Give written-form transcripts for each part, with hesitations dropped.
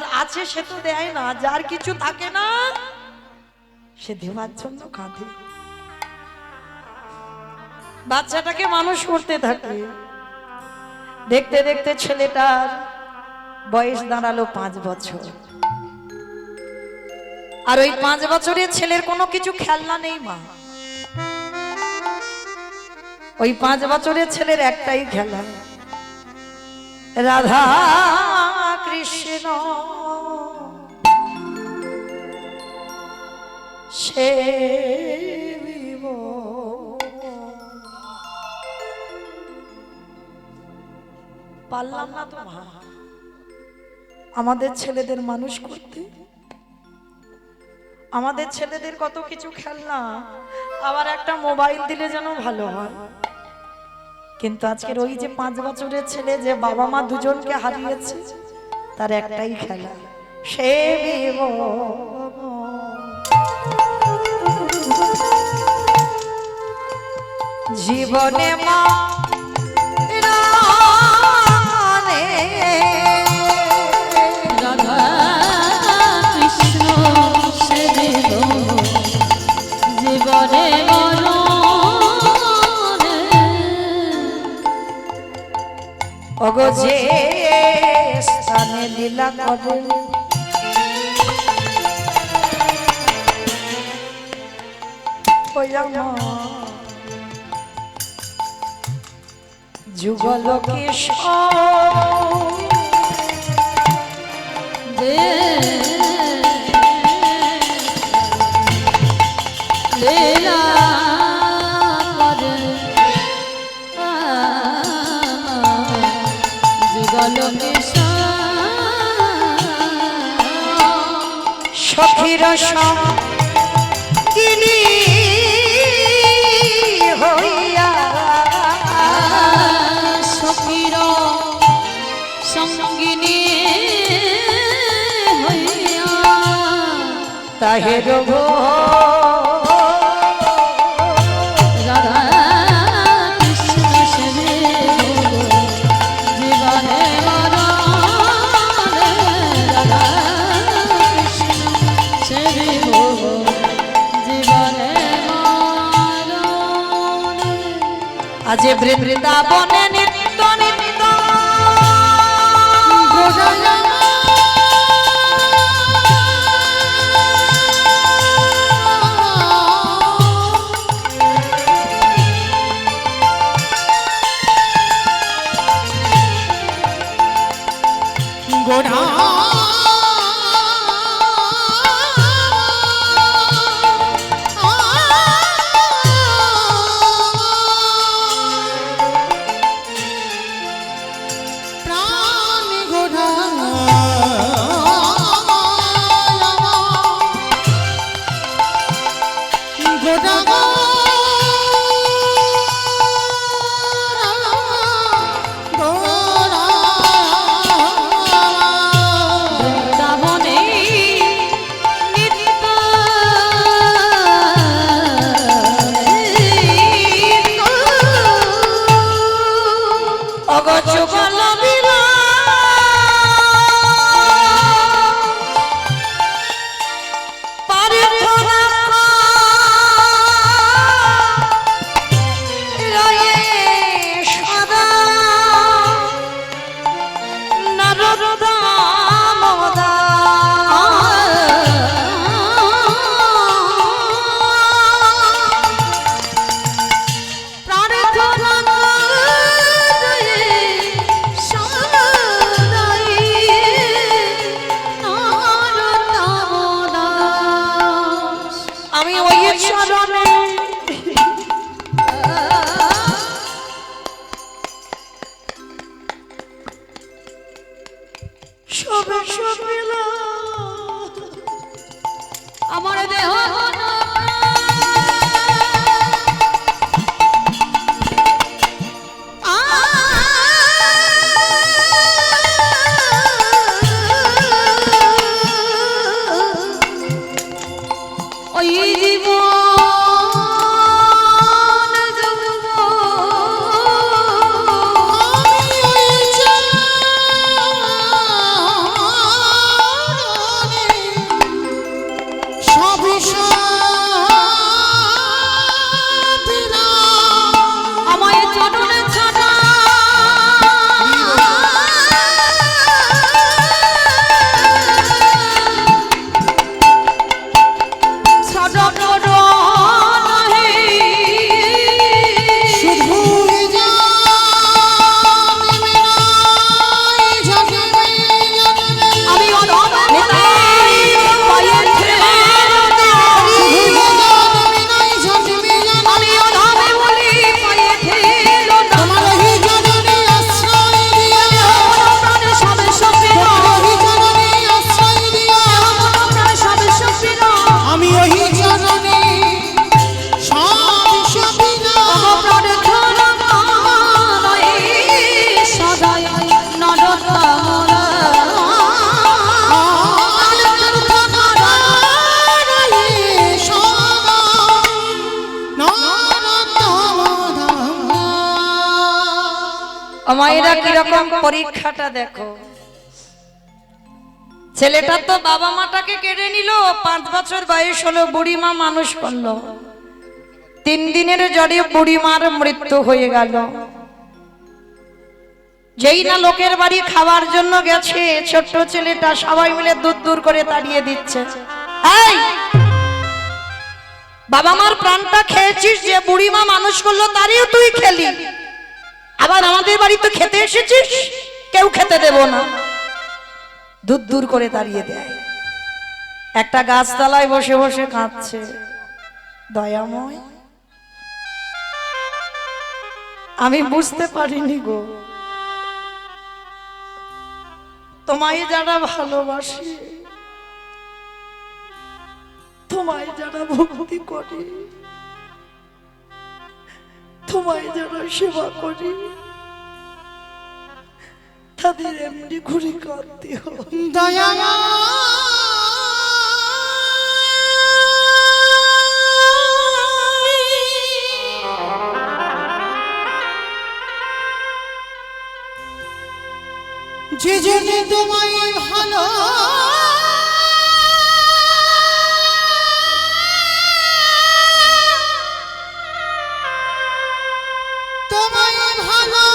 যার আছে সে তো দেয় না, যার কিছু থাকে না সে দেওয়ার জন্য কাঁদে। বাচ্চাটাকে মানুষ করতে থাকে, দেখতে দেখতে ছেলেটার বয়স দাঁড়ালো 5 বছর। আর ওই 5 বছরের ছেলের কোনো কিছু খেলনা নেই মা। ওই 5 বছরের ছেলের একটাই খেলা, রাধা কৃষ্ণ সে পারলাম না তো মা আমাদের ছেলেদের মানুষ করতে। আমাদের ছেলেদের কত কিছু খেলনা, আবার একটা মোবাইল দিলে যেন ভালো হয়। কিন্তু আজকের ওই যে 5 বছরের ছেলে যে বাবা মা দুজনকে হারিয়েছে, তার একটাই খেলা, সে জীবনে মা রাধা কৃষ্ণ সে জীবনে ওগো যে স্থানে লীলা করে যুগল কিশোর লীলা যুগল সখীর সঙ্গিনী হইয়া, সখীর সঙ্গিনী হইয়া তাহের গো রাধা কৃষ্ণ সেবে জীবনে মরণে রাধা কৃষ্ণ সেবে জীবনে মরণে। আজ বৃন্দাবনে নিত্য নিত্য আমি ওই চরণে সবে সবে আমার দেহ আমায়রা কিরকম পরীক্ষাটা দেখো। ছেলেটা তো বাবা মাটাকে কেড়ে নিল, 5 বছর বয়স হলো, বুড়ি মা মানুষ করলো। 3 দিনের জ্বরে বুড়ি মার মৃত্যু হয়ে গেল। যেই না লোকের বাড়ি খাওয়ার জন্য গেছে, ছোট্ট ছেলেটা সবাই মিলে দূর দূর করে তাড়িয়ে দিচ্ছে। এই বাবা মার প্রাণটা খেয়েছিস, যে বুড়ি মা মানুষ করলো তারও তুই খেলি, আবার আমাদের বাড়ি তো খেতে এসেছিস, কেউ খেতে দেব না। দূর দূর করে তাড়িয়ে দেয়। একটা গাছতলায় বসে বসে কাঁদছে। দয়াময়, আমি বুঝতে পারিনি গো, তোমায় যারা ভালোবাসে, তোমায় যারা ভক্তি করে, তোমায় যারা সেবা করে, তাদের এমনি ঘুরে কাঁদতে হয়। দয়া যে জন্য তোমায় ভালো তোমায় ভালো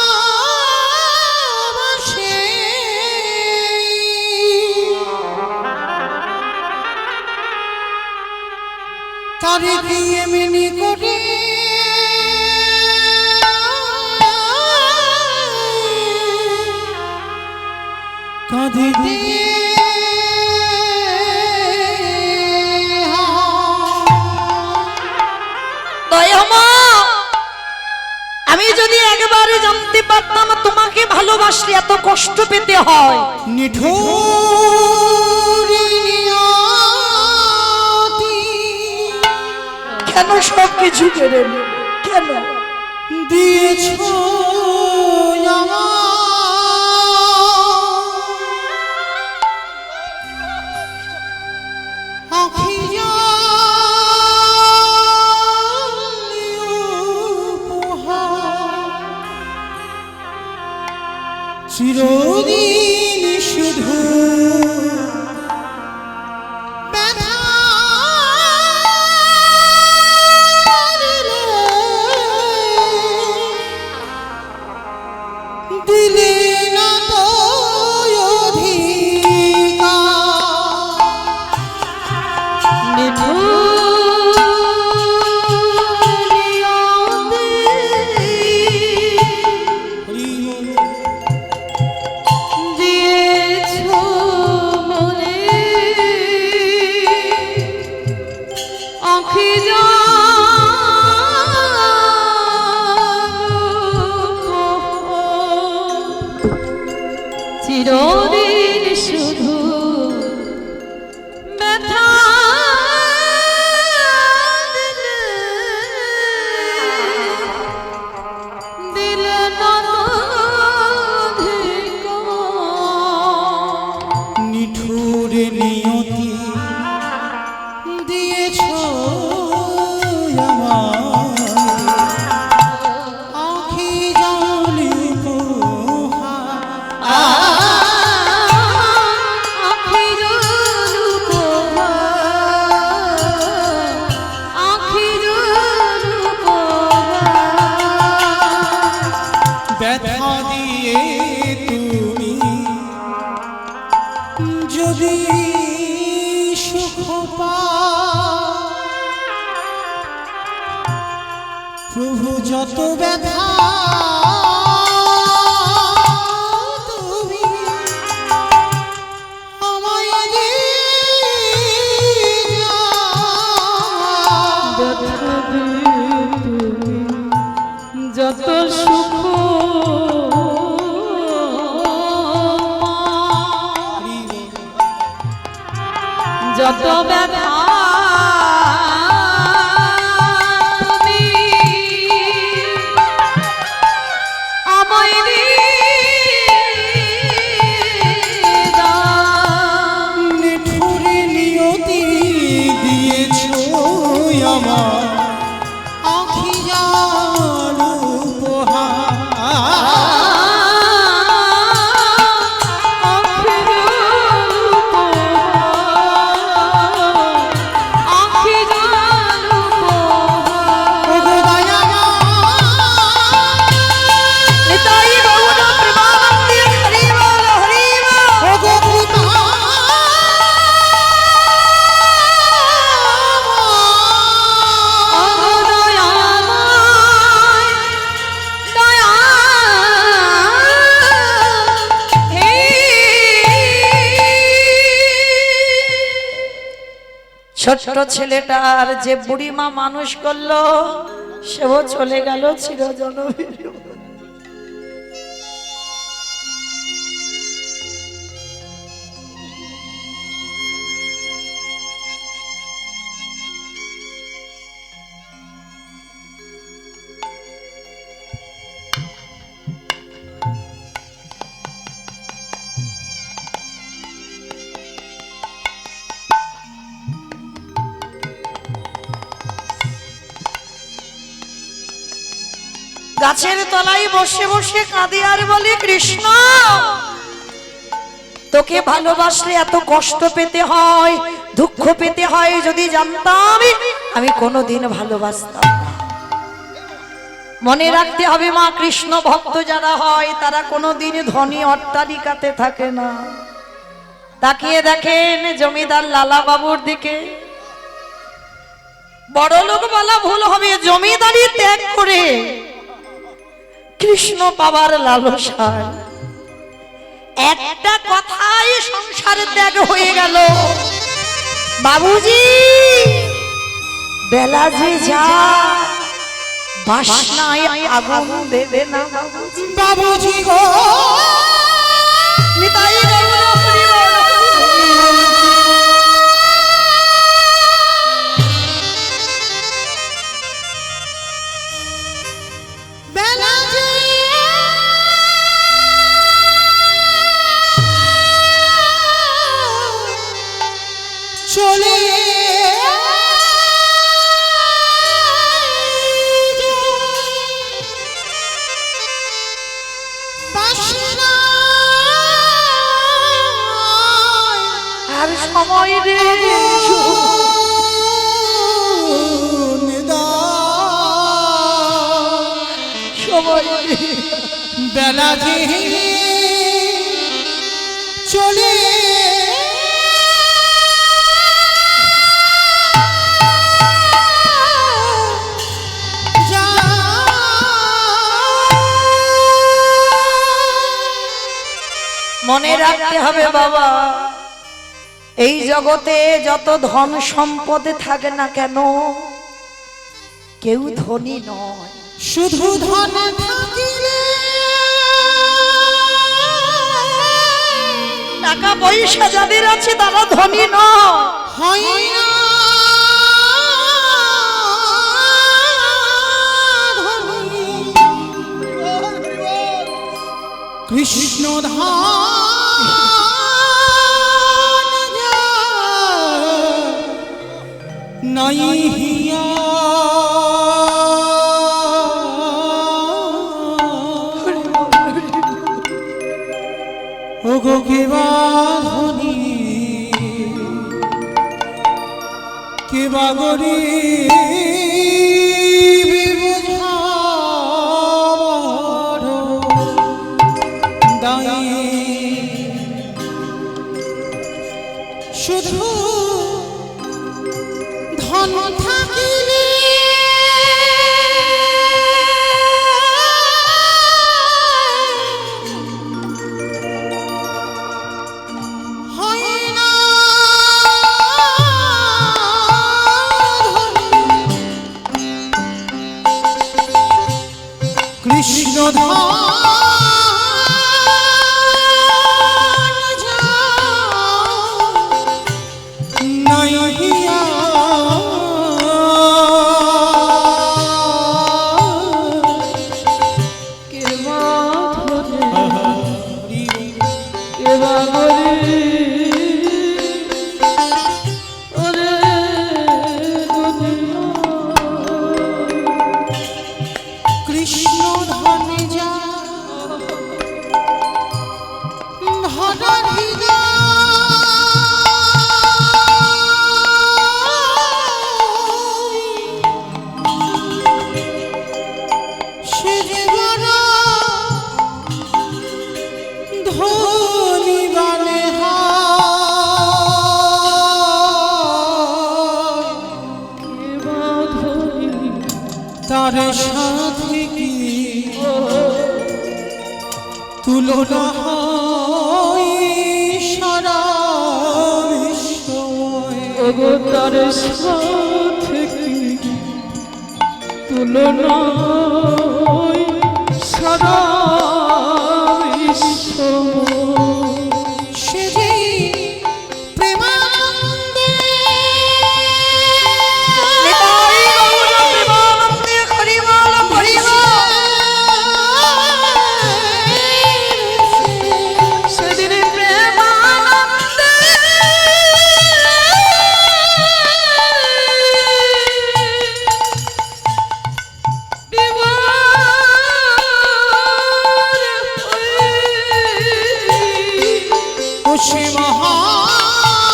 তারে দিয়ে মেনে করে কাঁধে দিয়ে আমি যদি একবারে জানতে পারতাম তোমাকে ভালোবাসলে এত কষ্ট পেতে হয়। নিঠুর কেন সব কিছু কেড়ে নিলে? কেন দিয়েছ চিরদিন শুধু দিলে না তো চিরদিন শুধু ব্যথা দিলে, দিলে না নিঠুর নিয়তি দিয়েছ আখি জানি ব্যথা দিয়ে তুমি যদি সুখ পাও, প্রভু যত ব্যথা তুমি আমায় যত সুখ যত ব্যথা তুমি আমায় নিঠুরে নিয়তি দিয়েছ আমার আখি জানো উপহার ছোট্ট ছেলেটার যে বুড়িমা মানুষ করলো সেও চলে গেল চিরজনবীর। গাছের তলায় বসে বসে কাঁদি আর বলি, কৃষ্ণ তোকে ভালোবাসলে এত কষ্ট পেতে হয়, দুঃখ পেতে হয়, যদি জানতাম আমি কোনোদিন ভালোবাসতাম না। মনে রাখতে হবে মা, কৃষ্ণ ভক্ত যারা হয় তারা কোনোদিন ধনী অট্টালিকাতে থাকে না। তাকিয়ে দেখেন জমিদার লালা বাবুর দিকে। বড় লোক বলা ভুল হবে, জমিদারি ত্যাগ করে কৃষ্ণ পাবার লালসায় একটা কথাই সংসার ত্যাগ হয়ে গেল। বাবুজি বেলা যে যা বাসনায় আগুন দেবে না বাবুজি। বাবুজি গো নিতাই গৌর হরি বল। বেলা যে চলে আর সময় রে সময় রে। বেলা যে চলে মনে রাখতে হবে বাবা, এই জগতে যত ধন সম্পদ থাকে না কেন কেউ ধনী নয়। শুধু ধন থাকিলে টাকা পয়সা যাদের আছে তারা ধনী নয়। হয় না ধনী। কৃষ্ণ ধান নাই হিয়া ও গো কেবা ধনী কেবা গরিব বুঝাবার দায়ী। শুধু ধন থাকিলে হয় না ধনী। কৃষ্ণ নাই হিয়া কৃষ্ণ ধন যা ধন হৃদয় সে যে বড় ধনী বলে তার সাথে কি তুলনা হয় সারা বিশ্বময়। ওগো তার সাথে কি তুলনা সারা বিশ্ব সে যে প্রেমানন্দে নিতাই গৌর প্রেমানন্দে হরি বল হরি বল। সেদিন প্রেমানন্দে ও সে মহানন্দে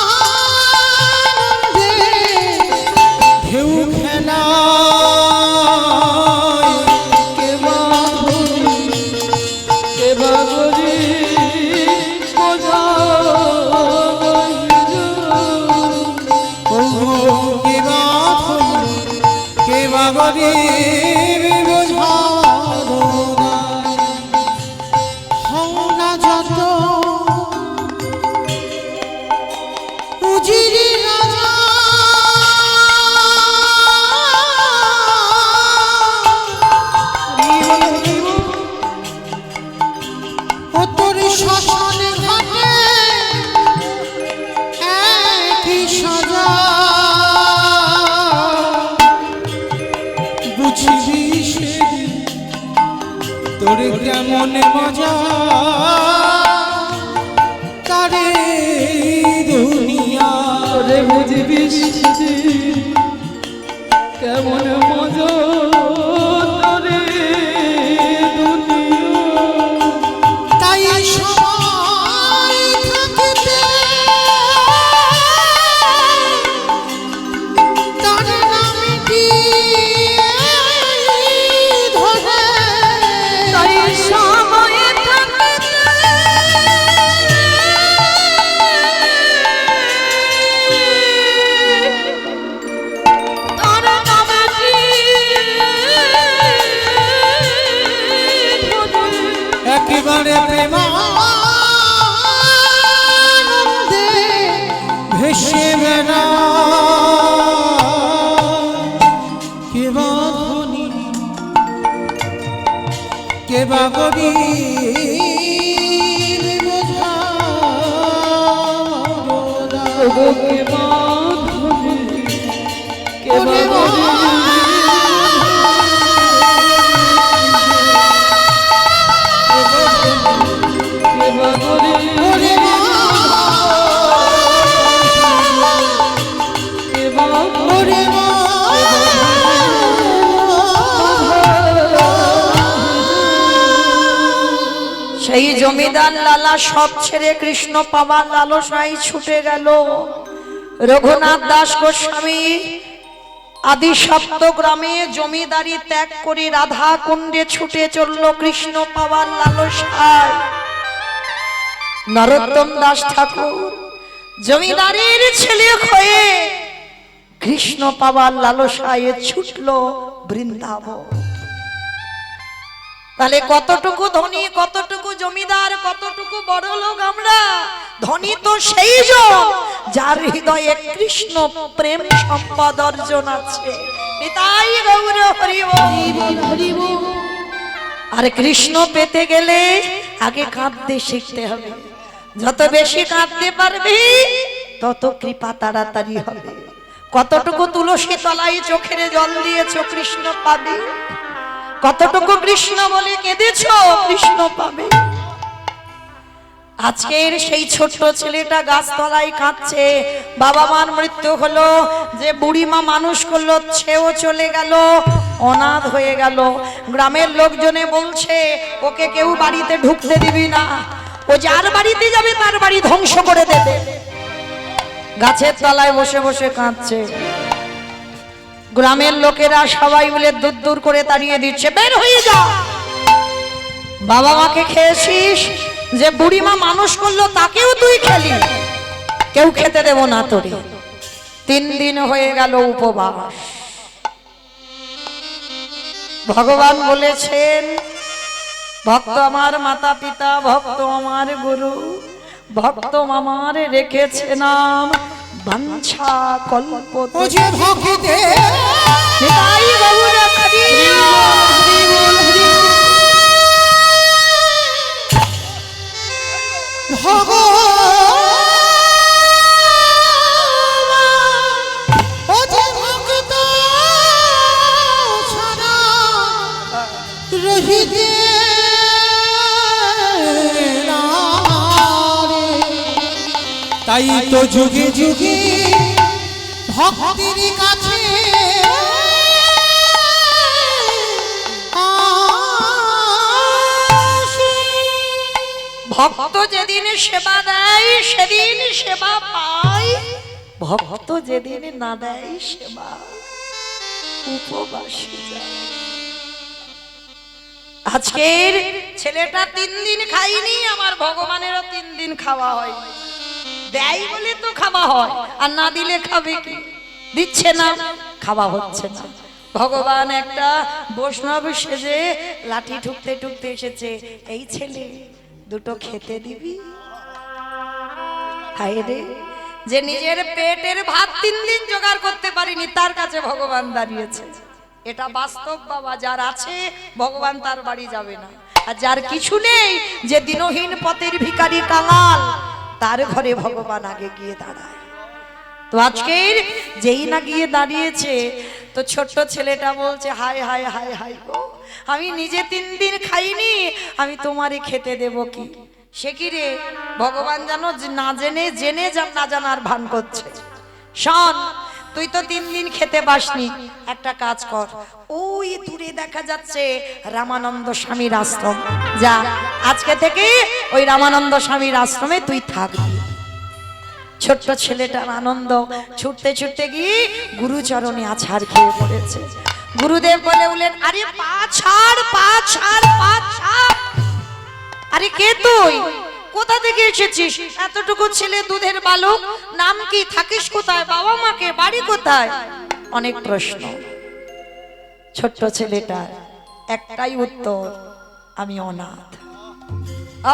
ঢেউ খেলা কে বাঁধি কে বাগরি বোঝা কে বাগরি হওনা যত উজিরি রাজা ও তোর শ্মশানে ঘাটে একই সাজা বুঝবি সেদিন তোর কেমন মজা তারে দুনিয়া রে বুঝবি সেদিন কেমন মজা তারে দুনিয়া তাই সবাই থাকতে তার নামটি ধরে তাই সময় থাকতে তার নামটি ধরে একেবারে প্রেমানন্দে ভেসে বেড়া কে বা ধনী কে বা গরিব বোঝা ওগো কে বাঁধবি কে ওরে বাঁধবি কে বাঁধবি ওরে কে বাঁধবি ওরে সেই জমিদার লালা সব ছেড়ে কৃষ্ণ পাবার লালসায় ছুটে গেল। রঘুনাথ দাস গোস্বামী আদি সপ্তগ্রামে জমিদারি ত্যাগ করে রাধা কুণ্ডে ছুটে চলল কৃষ্ণ পাবার লালসায়। নরোত্তম দাস ঠাকুর জমিদারের ছেলে হয়ে কৃষ্ণ পাবার লালসায় ছুটল বৃন্দাবন। তাহলে কতটুকু ধনী, কতটুকু জমিদার, কতটুকু বড় লোক আমরা? ধনী তো সেই জন যার হৃদয়ে কৃষ্ণ প্রেম সম্পদ অর্জন আছে। নিতাই গৌর হরি বল। আর কৃষ্ণ পেতে গেলে আগে কাঁদতে শিখতে হবে। যত বেশি কাঁদতে পারবি তত কৃপা তাড়াতাড়ি হবে। কতটুকু তুলসী তলায় চোখের জল দিয়েছো কৃষ্ণ পাবে, কতটুকু কৃষ্ণ বলে কেঁদেছো কৃষ্ণ পাবে। আজকের সেই ছোট্ট ছেলেটা গাছতলায় কাঁদছে, বাবা মার মৃত্যু হলো, যে বুড়ি মা মানুষ করলো সেও চলে গেল, অনাথ হয়ে গেল। গ্রামের লোকজনে বলছে ওকে কেউ বাড়িতে ঢুকতে দিবি না, ও যার বাড়িতে যাবে তার বাড়ি ধ্বংস করে দেবে। গাছের তলায় বসে বসে কাঁদছে। গ্রামের লোকেরা সবাই মিলে দূর দূর করে তাড়িয়ে দিচ্ছে, বের হয়ে যা। বাবা মাকে খেয়েছিস, যে বুড়িমা মানুষ করলো তাকেও তুই খেলি, কেউ খেতে দেব না তোরে। 3 দিন হয়ে গেল উপবাস। ভগবান বলেছেন ভক্ত আমার মাতা পিতা, ভক্ত আমার গুরু, ভক্ত আমার রেখেছে নাম, বাঞ্ছা কল্প ও যে ভক্তে নিতাই গৌর হরি ও যে ভক্ত ছাড়া রহিতে না রে। তাই তো যুগে যুগে ভক্তির কাছে আসি। ভক্ত যেদিন সেবা দেয় সেদিন সেবা পায়, ভক্ত যেদিন না দেয় সেবা উপবাসী যায়। আজকের ছেলেটা 3 দিন খাইনি, আমার ভগবানেরও 3 দিন খাওয়া হয়। দেয় বলে তো খাওয়া হয়, আর না দিলে খাবে কি? দিচ্ছে না, খাওয়া হচ্ছে না। ভগবান একটা বৈষ্ণব সেজে লাঠি ঠুকতে ঠুকতে এসেছে, এই ছেলে দুটো খেতে দিবি? হায় রে, যে নিজের পেটের ভাত 3 দিন জোগাড় করতে পারিনি, তার কাছে ভগবান দাঁড়িয়েছে। এটা বাস্তব বাবা, যার আছে ভগবান তার বাড়ি যাবে না, আর যার কিছু নেই, যে দিনহীন পথের ভিখারি কাঙাল, তার ঘরে ভগবান আগে গিয়ে দাঁড়ায়। তো আজকের যেই না গিয়ে দাঁড়িয়েছে, তো ছোট্ট ছেলেটা বলছে, হায় হায় হায় হায় গো, আমি নিজে 3 দিন খাইনি, আমি তোমারে খেতে দেব কি? সে কি রে, ভগবান জানো না জেনে জেনে না জানার ভান করছে। শোন, তুই তো 3 দিন খেতে পাসনি, একটা কাজ কর, ওই দূরে দেখা যাচ্ছে রামানন্দ স্বামীর আশ্রম, যা আজকে থেকে ওই রামানন্দ স্বামীর আশ্রমে তুই থাকবি। ছোট্ট ছেলেটার আনন্দ, ছুটতে ছুটতে গিয়ে গুরুচরণে আছাড় খেয়ে পড়েছে। গুরুদেব বলে উঠলেন, আরে পা ছাড়, পা ছাড়, পা ছাড়। আরে কে তুই? কোথা থেকে এসেছিস? এতটুকু ছেলে, দুধের বালক, নাম কি, থাকিস কোথায়, বাবা মাকে, বাড়ি কোথায়? অনেক প্রশ্ন। ছোট্ট ছেলেটার একটাই উত্তর, আমি অনাথ।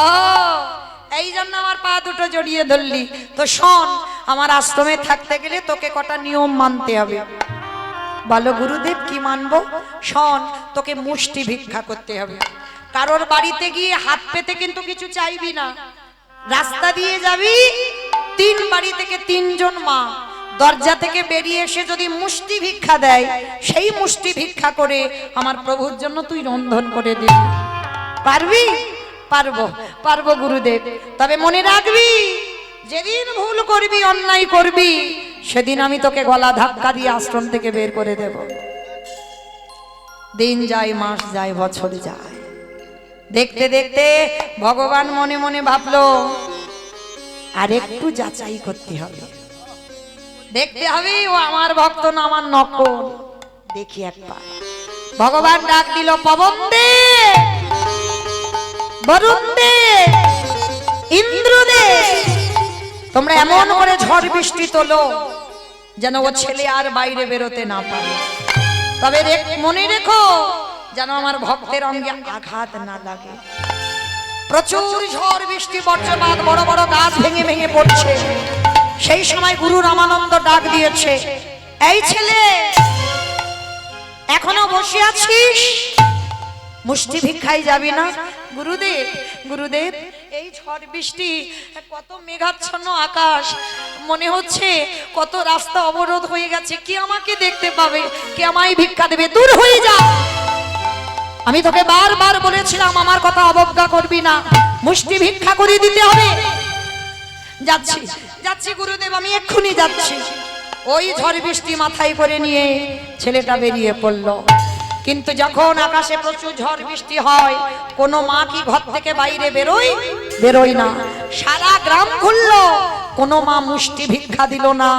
ও, এই জন্য আমার পা দুটো জড়িয়ে ধরলি? তো শোন, আমার আশ্রমে থাকতে গেলে তোকে কটা নিয়ম মানতে হবে। বলো গুরুদেব, কি মানবো? শোন, তোকে মুষ্টি ভিক্ষা করতে হবে। কারোর বাড়িতে গিয়ে হাত পেতে কিন্তু কিছু চাইবি না। রাস্তা দিয়ে যাবি, 3 বাড়ি থেকে 3 জন মা দরজা থেকে বেরিয়ে এসে যদি মুষ্টি ভিক্ষা দেয়, সেই মুষ্টি ভিক্ষা করে আমার প্রভুর জন্য তুই রন্ধন করে দিবি। পারবি? পারবো, পারবো গুরুদেব। তবে মনে রাখবি, যেদিন ভুল করবি, অন্যায় করবি, সেদিন আমি তোকে গলা ধাক্কা দিয়ে আশ্রম থেকে বের করে দেব। দিন যায়, মাস যায়, বছর যায়, দেখতে দেখতে ভগবান মনে মনে ভাবলো, আর একটু যাচাই করতে হবে, দেখতে হবে ও আমার ভক্ত না আমার নকল। দেখি একবার। ভগবান ডাক দিল, পবন দে, বরুণ দে, ইন্দ্র দে, তোমরা এমন করে ঝড় বৃষ্টি তোলো যেন ও ছেলে আর বাইরে বেরোতে না পারে। তবে মনে রেখো, যেন আমার ভক্তের অঙ্গে আঘাত না লাগে। প্রচুর ঝড় বৃষ্টি, বজ্রপাত, বড় বড় গাছ ভেঙে ভেঙে পড়ছে। সেই সময় গুরু রামানন্দ ডাক দিয়েছে, এই ছেলে, এখনো বসে আছিস? মুষ্টি ভিক্ষায় যাবি না? গুরুদেব, গুরুদেব, এই ঝড় বৃষ্টি, কত মেঘাচ্ছন্ন আকাশ, মনে হচ্ছে কত রাস্তা অবরোধ হয়ে গেছে, কে আমাকে দেখতে পাবে, কে আমায় ভিক্ষা দেবে? দূর হয়ে যা। আমি তোকে বারবার বলেছিলাম আমার কথা অবজ্ঞা করবি না, মুষ্টি ভিক্ষা করে দিতে হবে। যাচ্ছি, যাচ্ছি গুরুদেব, আমি এক্ষুনি যাচ্ছি। ওই ঝড় বৃষ্টি মাথায় করে নিয়ে ছেলেটা বেরিয়ে পড়ল। কিন্তু যখন আকাশে প্রচুর ঝড় বৃষ্টি হয়, কোনো মা কি ঘর থেকে বাইরে বেরোয়? বেরোয় না। সারা গ্রাম ঘুরলো, কোনো মা মুষ্টি ভিক্ষা দিল না।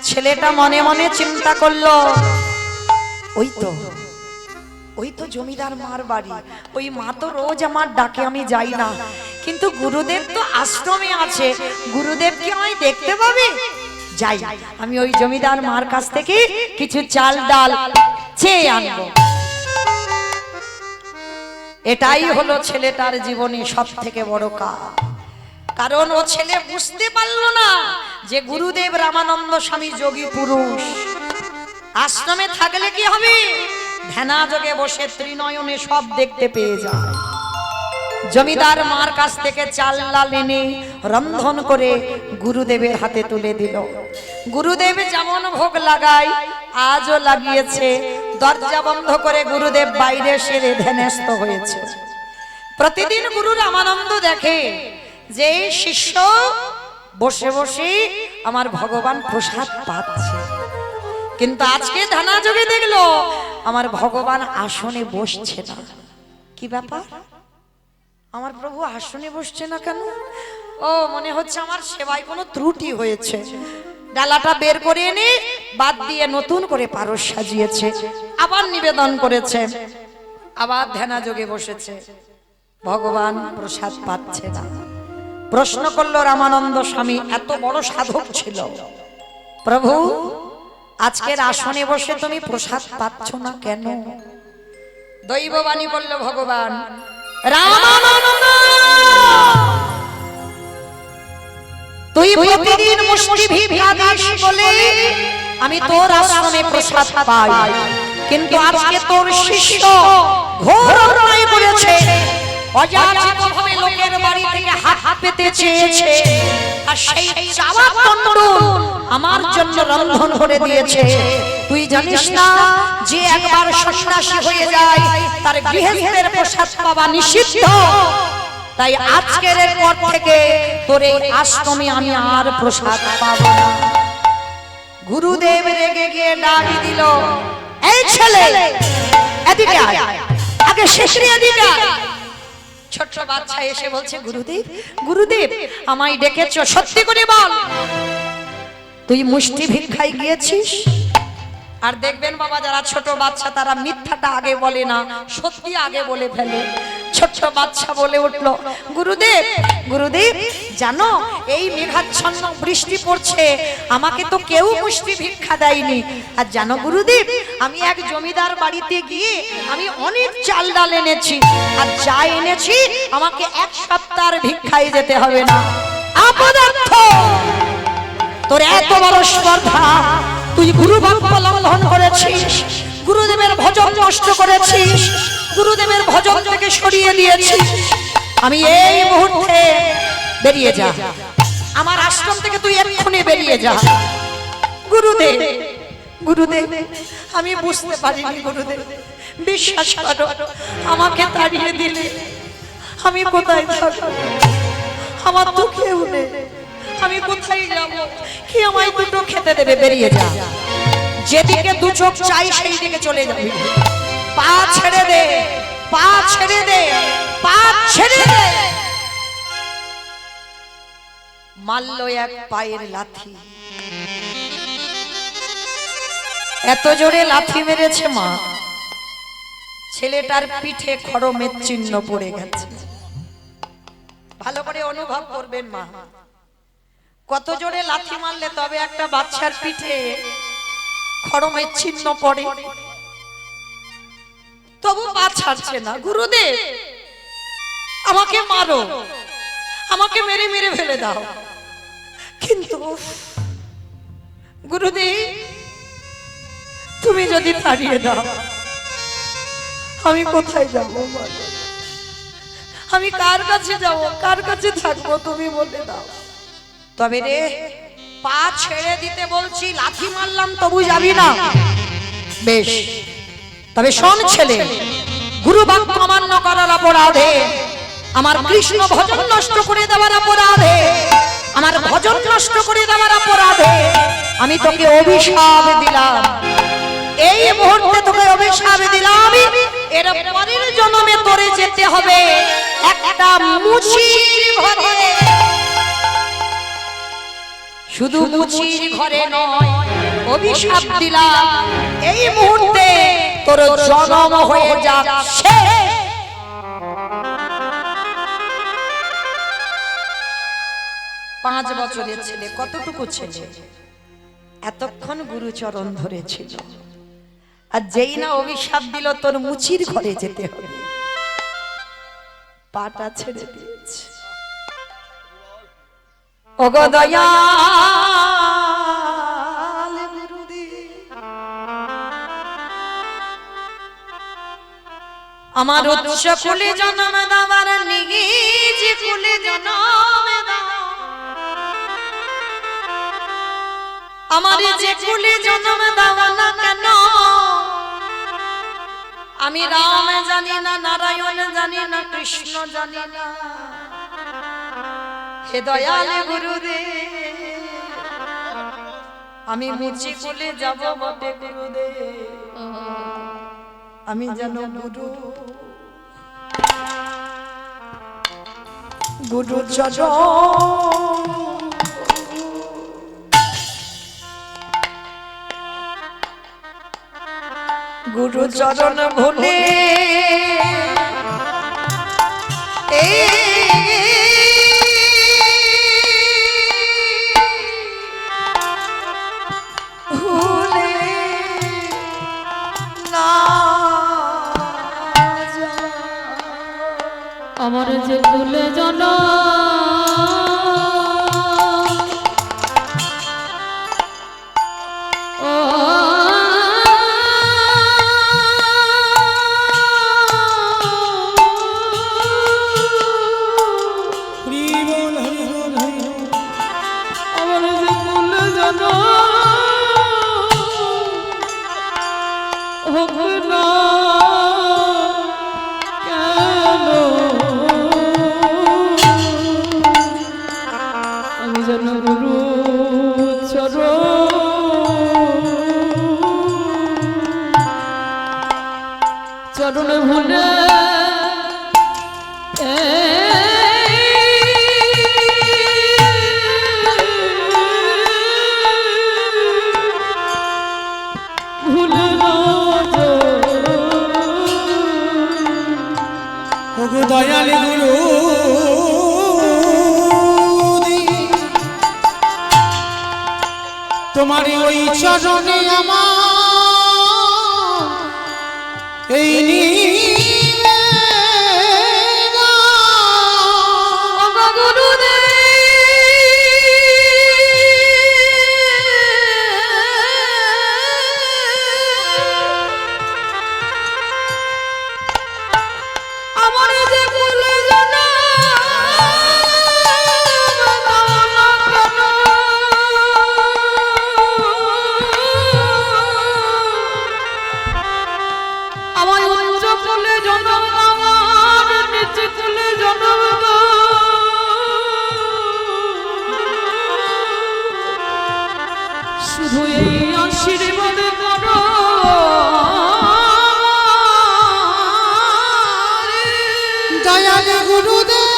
ছেলেটা মনে মনে চিন্তা করলো, ওই তো জমিদার মার বাড়ি, ওই মা তো রোজ আমার ডাকে, আমি যাই না, কিন্তু গুরুদেব তো আশ্রমে আছে, গুরুদেব কি আমায় দেখতে পাবে? যাই, আমি ওই জমিদার মার কাছ থেকে কিছু চাল ডাল চেয়ে আনবো। এটাই হলো ছেলেটার জীবনে সব থেকে বড় কাজ। কারণ ও ছেলে বুঝতে পারলো না যে গুরুদেব রামানন্দ স্বামী যোগী পুরুষ। আশ্রমে থাকলে কি হবে, ধ্যানা যোগে বসে ত্রিনয়নে সব দেখতে পেয়ে যায়। জমিদার মার কাছ থেকে চাল ডাল এনে রন্ধন করে গুরুদেবের হাতে তুলে দিল। গুরুদেব যেমন ভোগ লাগায় আজও লাগিয়েছে। দরজা বন্ধ করে গুরুদেব বাইরে সেরে ধ্যানস্থ হয়েছে। প্রতিদিন গুরু রামানন্দ দেখে যে শিষ্য বসে বসে আমার ভগবান প্রসাদ পাচ্ছে, কিন্তু আজকে ধ্যানা যোগে দেখলো আমার ভগবান আসনে বসছে না। কি ব্যাপার, আমার প্রভু আসনে বসছে না কেন? ও মনে হচ্ছে আমার সেবায় কোনো ত্রুটি হয়েছে। ডালাটা বের করে এনে বাদ দিয়ে নতুন করে পারস সাজিয়েছে, আবার নিবেদন করেছে, আবার ধ্যানা যোগে বসেছে। ভগবান প্রসাদ পাচ্ছে না। প্রশ্ন করলো রামানন্দ স্বামী, এত বড় সাধক ছিল, প্রভু আজকের আসনে বসে তুমি প্রসাদ পাচ্ছ না কেন? দৈববাণী বলল ভগবান, রামানন্দ তুই প্রতিদিন মুষ্টি ভিক্ষা দিস বলে আমি তোর আশ্রমে প্রসাদ পাই, কিন্তু আজকে তোর শিষ্য ঘোর অন্যায় করেছে। অযাচিতভাবে লোকের বাড়ি থেকে হাত পেতে চেয়েছে, আর সেই চাওয়া দণ্ড আমার জন্য রন্ধন করে দিয়েছে। তুই জানিস না যে একবার সন্ন্যাসী হয়ে যায় তার গৃহস্থের প্রসাদ পাওয়া নিষিদ্ধ। তাই আজকের পর থেকে তোর এই আশ্রমে আমি আর প্রসাদ পাবো না। গুরুদেব রেগে গিয়ে ডাক দিল, এই ছেলে এদিকে আয়, আগে শেষে এদিকে আয়। ছোট্ট বাচ্চা এসে বলছে, গুরুদেব গুরুদেব আমায় ডেকেছো, সত্যি করে বল তুই মুষ্টি ভিক্ষায় গিয়েছিস? আর দেখবেন বাবা, যারা ছোট বাচ্চা তারা মিথ্যাটা আগে বলে না, সত্যি আগে বলে ফেলে। ছোট্ট বাচ্চা বলে উঠল, গুরুদেব গুরুদেব জানো এই মেঘাচ্ছন্ন বৃষ্টি পড়ছে, আমাকে তো কেউ মুষ্টি ভিক্ষা দেয়নি। আর জানো গুরুদেব, আমি এক জমিদার বাড়িতে গিয়ে আমি অনেক চাল ডাল এনেছি, আর যা এনেছি আমাকে এক সপ্তাহের ভিক্ষায় যেতে হবে না। অপদার্থ, তোর এত বড় স্পর্ধা, তুই গুরু বাক্য লঙ্ঘন করেছিস, গুরুদেবের ভজন নষ্ট করেছিস, গুরুদেবের ভজন থেকে সরিয়ে দিয়েছিস। আমি এই মুহূর্তে বেরিয়ে যা, আমার আশ্রম থেকে তুই এক্ষুনি বেরিয়ে যা। গুরুদেব গুরুদেব আমি বুঝতে পারিনি গুরুদেব, বিশ্বাস করো আমাকে তাড়িয়ে দিলে আমি কোথায় থাকবো? আমার তো কেউ নেই, আমি কোথায় যাব? কি আমায় দুটো খেতে দেবে? বেরিয়ে যা, যেদিকে দু চোখ চাই সেই দিকে চলে যাবি। পা ছেড়ে দে, পা ছেড়ে দে, পা ছেড়ে দে। মারল এক পায়ের লাথি, এত জোরে লাথি মেরেছে মা, ছেলেটার পিঠে খড়মের চিহ্ন পড়ে গেছে। ভালো করে অনুভব করবেন মা, কত জোরে লাথি মারলে তবে একটা বাচ্চার পিঠে খড়মের চিহ্ন পড়ে? তবু পা ছাড়ছে না। গুরুদেব আমাকে মারো, আমাকে মেরে মেরে ফেলে দাও, কিন্তু গুরুদেব তুমি যদি তাড়িয়ে দাও আমি কোথায় যাব? আমি কার কাছে যাব, কার কাছে থাকবো? তুমি বলে দাও। তবে রে পা ছেড়ে দিতে বলছি, লাথি মারলাম তবু যাবি না? বেশ, তবে শোন ছেলে, গুরু বাক্য অমান্য করার অপরাধে, আমার কৃষ্ণ ভজন নষ্ট করে দেওয়ার অপরাধে, আমার ভজন নষ্ট করে দেওয়ার অপরাধে আমি তোকে অভিশাপ দিলাম। এই মুহূর্তে তোকে অভিশাপ দিলাম, এর পরের জন্মে তোরে যেতে হবে একটা মুচির ঘরে। শুধু মুচির ঘরে নয়, অভিশাপ দিলাম এই মুহূর্তে তোর জন্ম হয়ে যাচ্ছে 5 বছরের ছেলে। কতটুকু ছেলে, এতক্ষণ গুরুচরণ ধরেছিল, আর যেই না অভিশাপ দিল তোর মুচির ঘরে যেতে হবে, পাটা ছেড়ে দিয়েছে। ওগো দয়াল গুরুদেব, আমার উৎস কুলে জন্ম দাবার নিজ কুলে জন্ম দাও, আমার যে কুলে জন্ম দাও না কেন, আমি রাম জানি না, নারায়ণ জানি না, কৃষ্ণ জানি না। হে দয়াল গুরুদেব, আমি মুচি কুলে যাব বটে গুরুদেব, আমি যেন গুরু চরণ গুরু চরণ ভুলে ভুলে না আমার যে ভুলে জানা চরণে ভুলে ভুলে ওগো দয়াল গুরু, তোমার ওই চরণে আমার এই শুধু এই আশীর্বাদ করো দয়াল গুরুদেব,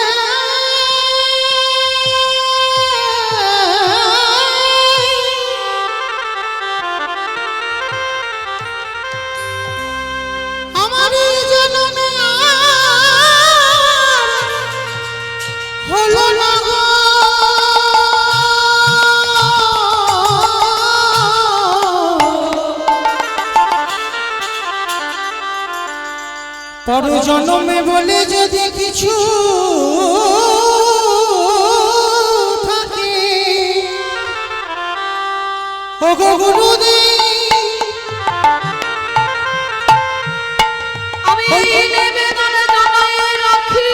আমার জন্মে হলো না গো পর জন্মে বলে যদি কিছু থাকে, ওগো গুরুদেব আমি নিবেদন জানাই রাখি,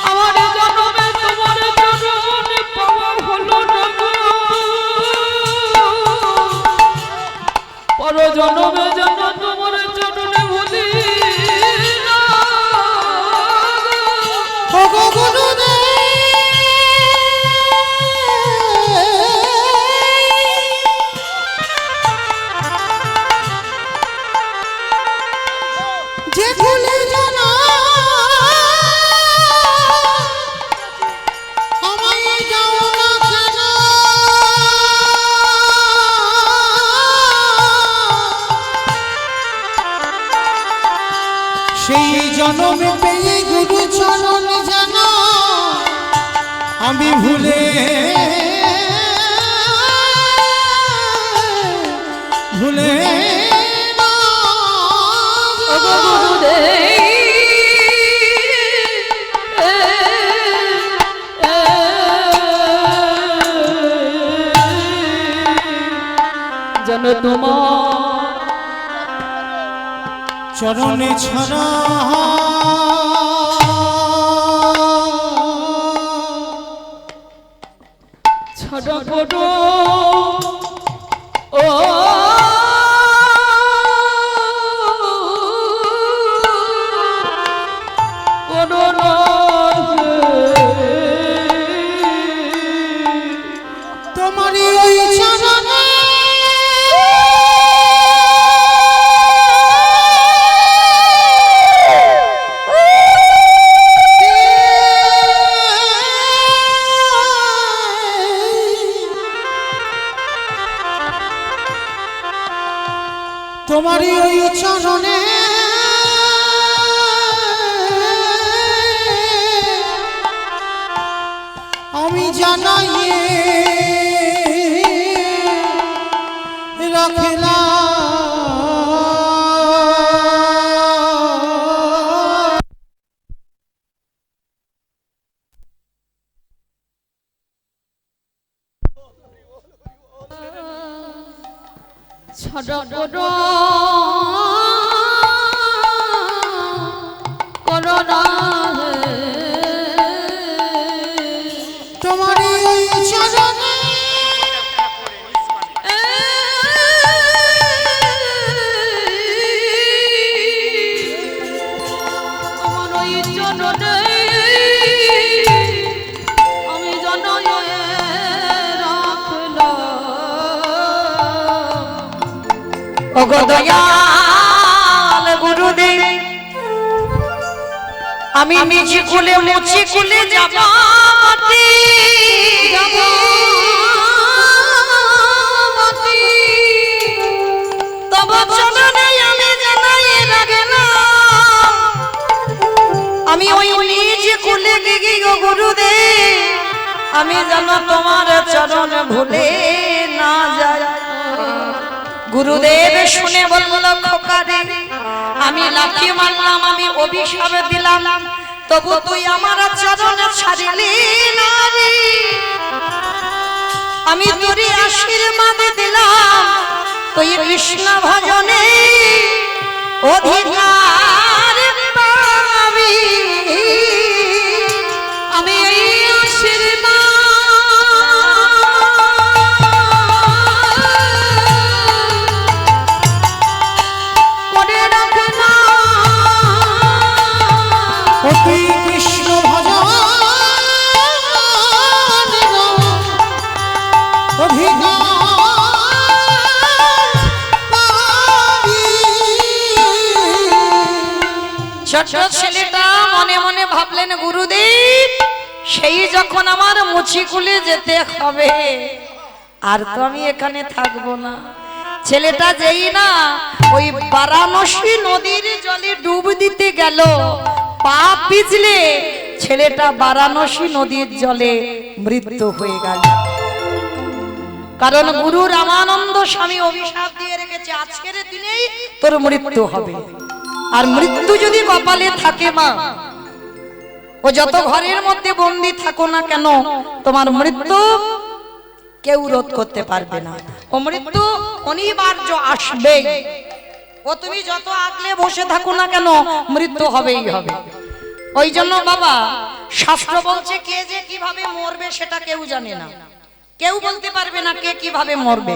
আমার জন্মে তোমার চরণ পাওয়া হলো না গো, পর জন্মে যেন তোমার চরণে ভুলি না ওগো গুরুদেব, যে ভুলে জানা আমায় যাও না কেন, সেই জন্মে পেয়ে গুরু চরণ জানা আমি ভুলে ভুলে না। গুরুদেব তোমার চরণে ছাড়া ছড়া পড়ো ও করোনা তোমারই ওই চরণে তোমারই ওই চরণে আমি জানাই রাখলাম ছড়া পড়ো করোনা তোমারই ওই চরণে আমার ওই চরণে আমি জনয়ে রাখলাম ওগো দয়াল গুরুদেব আমি নিজে কুলে মুচি কুলে যাব মাটি যাব মাটি তব চরণে আমি জানাই রাখলাম আমি ওই নিজে কুলে গিয়ে গো গুরুদেব আমি যেন তোমার চরণ ভুলে না যাই গুরুদেব শুনে বলল খোকারে আমি লাঠি মারলাম আমি অভিশাপ দিলাম তবু তুই আমার চরণ ছাড়িলি না রে আমি তোর আশীর্বাদ দিলাম তুই কৃষ্ণ ভজনে অধিকার পাবি আমি এই আশীর্বাদ করে রাখলাম অতি কৃষ্ণ ভজন অধিকার পাবি। ছোট ছেলেটা মনে মনে ভাবলেন গুরুদেব সেই যখন আমার মুচিকুলে যেতে হবে আর তো আমি এখানে থাকবো না ছেলেটা যেই না ওই বারাণসী নদীর জলে ডুব দিতে গেল পা পিছলে ছেলেটা বারাণসী নদীর জলে মৃত্যু হয়ে গেল কারণ গুরু রামানন্দ স্বামী অভিশাপ দিয়ে রেখেছে আজকের দিনেই তোর মৃত্যু হবে আর মৃত্যু যদি কপালে থাকে মা ও যত ঘরের মধ্যে বন্দি থাকো না কেন তোমার মৃত্যু কেউ রোধ করতে পারবে না ও মৃত্যু অনিবার্য আসবে ও তুমি যত আগলে বসে থাকো না কেন মৃত্যু হবেই হবে ওই জন্য বাবা শাস্ত্র বলছে কে যে কিভাবে মরবে সেটা কেউ জানে না কেউ বলতে পারবে না কে কিভাবে মরবে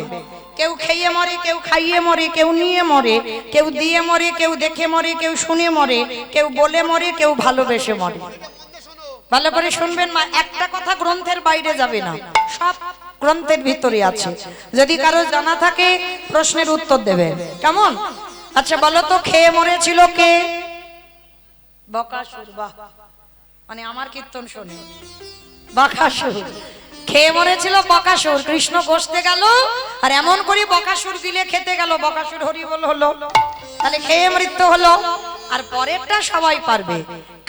কেউ খেয়ে মরে কেউ খাইয়ে মরে কেউ নিয়ে মরে কেউ দিয়ে মরে কেউ দেখে মরে কেউ শুনে মরে কেউ বলে মরে কেউ ভালোবেসে মরে ভালো করে শুনবেন মা একটা কথা গ্রন্থের বাইরে যাবে না সব গ্রন্থের ভিতরে আছে যদি কারো জানা থাকে প্রশ্নের উত্তর দেবেন কেমন আচ্ছা বলো তো খেয়ে মরেছিল কে বকাসুর বাহ মানে আমার কীর্তন শুনে বকাসুর খেয়ে মরেছিল বকাসুর কৃষ্ণ কষতে গেল আর এমন করে বকাসুর দিলে খেতে গেল বকাসুর হরিবোল হলো তাহলে খেয়ে মৃত্যু হলো আর পরেরটা সবাই পারবে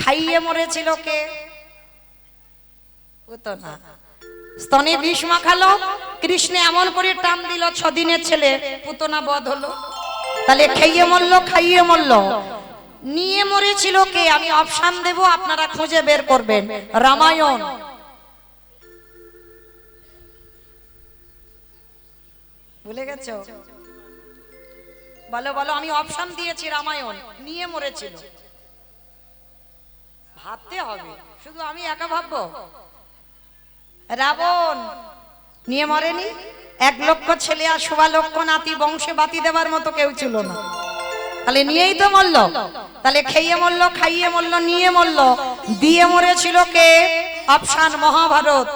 খাইয়ে মরেছিল কে হতো না স্তনে বিষ মাখালো কৃষ্ণ এমন করে টান দিল 6 দিনের ছেলে পুতনা বধ হলো তাহলে খেয়ে মরলো খাইয়ে মরলো নিয়ে মরেছিল কে আমি অপশন দেব আপনারা খুঁজে বের করবেন রামায়ণ ভুলে গেছো বলো বলো, আমি অপশন দিয়েছি রামায়ণ, নিয়ে মরেছিল। ভাবতে হবে, শুধু আমি একা ভাববো? রাবণ নিয়ে মরেনি? 1 লক্ষ ছেলে আর 1.25 লক্ষ নাতি, বংশে বাতি দেবার মতো কেউ ছিল না, তাহলে নিয়েই তো মরল। তাহলে খেয়ে মরল, খাইয়ে মরল, নিয়ে মরল, দিয়ে মরেছিল কে? অপশন মহাভারত।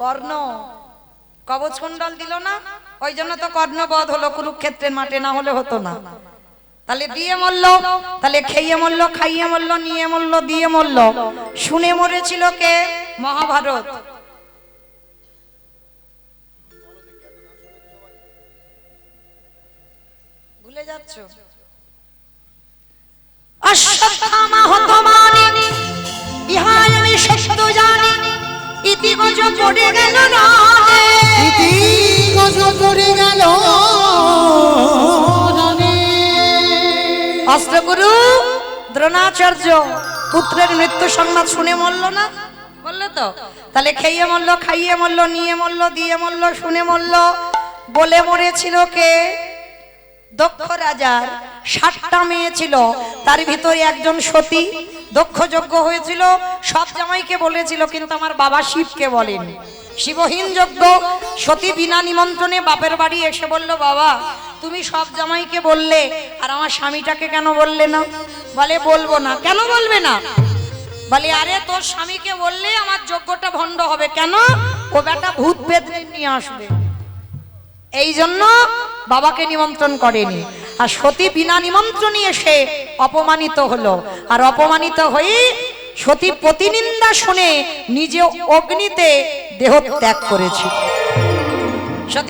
কর্ণ কবচ কুণ্ডল দিল না, ওই জন্য তো কর্ণবধ হলো কুরুক্ষেত্রের মাঠে, না হলে হতো না। তাহলে দিয়ে মরল, তাহলে খেয়ে মরল, খাইয়ে মরল, নিয়ে মরল, দিয়ে মরল, শুনে মরেছিল কে? মহাভারত। ভুলে যাচ্ছ? অশ্বত্থামা হতমানি ইহায় আমি সত্য জানি, ইতি গজ পড়ে গেল না, ইতি গজ পড়ে গেল রানে। অস্ত্রগুরু দ্রোণাচার্য পুত্রের মৃত্যু সংবাদ শুনে মরল না, বললো তো? তাহলে খেয়ে মরল, খাইয়ে মরল, নিয়ে মরল, দিয়ে মরল, শুনে মরল, বলে মরেছিল কে? দক্ষ রাজার 60টা মেয়ে ছিল, তার ভিতরে একজন সতী। দক্ষ যজ্ঞ হয়েছিল, সব জামাইকে বলেছিল, কিন্তু আমার বাবা শিবকে বলেনি। শিবহীন যজ্ঞ। সতী বিনা নিমন্ত্রণে বাপের বাড়ি এসে বলল, বাবা তুমি সব জামাইকে বললে, আর আমার স্বামীটাকে কেন বললে না? বলে বলবো না। কেন বলবে না? বলে আরে তোর স্বামীকে বললে আমার যজ্ঞটা ভণ্ড হবে। কেন? ও বেটা ভূত পেত্রে নিয়ে আসবে, এই জন্য বাবাকে নিমন্ত্রণ করেনি। আর সতী বিনা নিমন্ত্রণে এসে অপমানিত হলো, আর অপমানিত হয়ে সতী প্রতিনিন্দা শুনে নিজে অগ্নিতে দেহ ত্যাগ করেছিল।